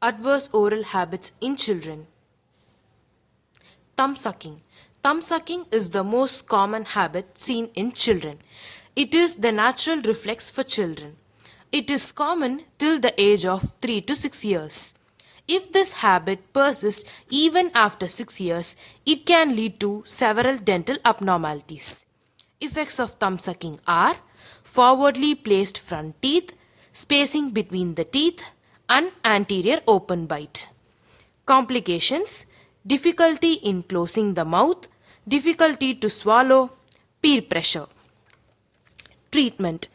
Adverse oral habits in children. Thumb sucking. Thumb sucking is the most common habit seen in children. It is the natural reflex for children. It is common till the age of 3 to 6 years. If this habit persists even after 6 years, it can lead to several dental abnormalities. Effects of thumb sucking are forwardly placed front teeth, spacing between the teeth, and anterior open bite. Complications: difficulty in closing the mouth, difficulty to swallow, peer pressure. Treatment: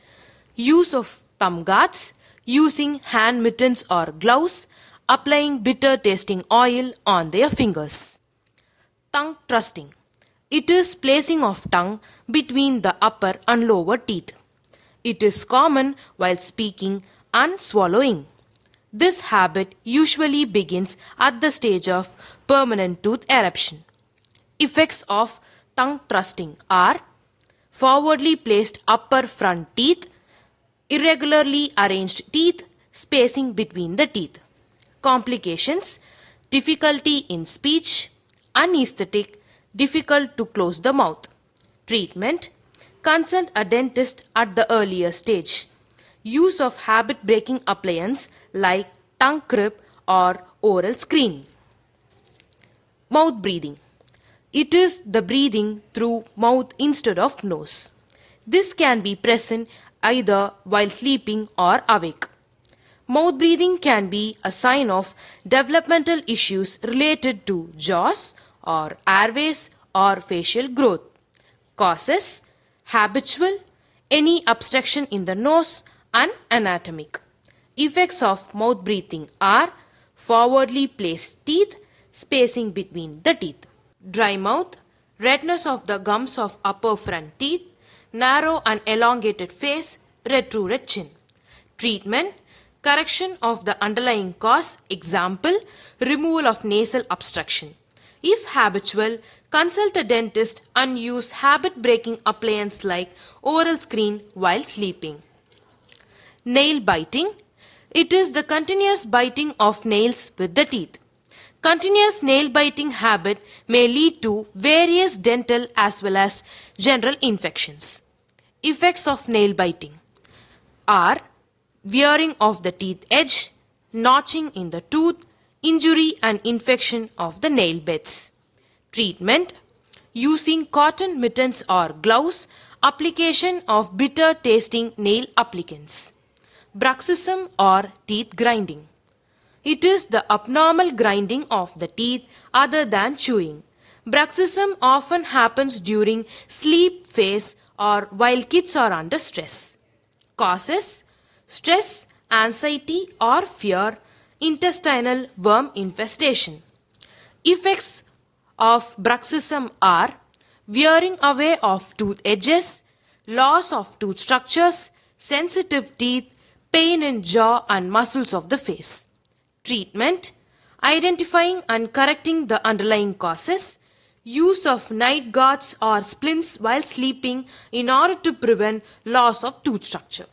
use of thumb guards, using hand mittens or gloves, applying bitter tasting oil on their fingers. Tongue thrusting: it is placing of tongue between the upper and lower teeth. It is common while speaking and swallowing. This habit usually begins at the stage of permanent tooth eruption. Effects of tongue thrusting are forwardly placed upper front teeth, irregularly arranged teeth, spacing between the teeth. Complications: difficulty in speech, anesthetic, difficult to close the mouth. Treatment: consult a dentist at the earlier stage. Use of habit-breaking appliance like tongue clip or oral screening. Mouth breathing: it is the breathing through mouth instead of nose. This can be present either while sleeping or awake. Mouth breathing can be a sign of developmental issues related to jaws or airways or facial growth. Causes: habitual, any obstruction in the nose, and anatomic. Effects of mouth breathing are forwardly placed teeth, spacing between the teeth. Dry mouth, redness of the gums of upper front teeth, narrow and elongated face, retruded chin. Treatment: correction of the underlying cause, example, removal of nasal obstruction. If habitual, consult a dentist and use habit-breaking appliance like oral screen while sleeping. Nail biting: it is the continuous biting of nails with the teeth. Continuous nail biting habit may lead to various dental as well as general infections. Effects of nail biting are wearing of the teeth edge, notching in the tooth, injury and infection of the nail beds. Treatment: using cotton mittens or gloves, application of bitter tasting nail applicants. Bruxism or teeth grinding: it is the abnormal grinding of the teeth other than chewing. Bruxism often happens during sleep phase or while kids are under stress. Causes: stress, anxiety or fear, intestinal worm infestation. Effects of bruxism are wearing away of tooth edges, loss of tooth structures, sensitive teeth, pain in jaw and muscles of the face. Treatment: identifying and correcting the underlying causes, use of night guards or splints while sleeping in order to prevent loss of tooth structure.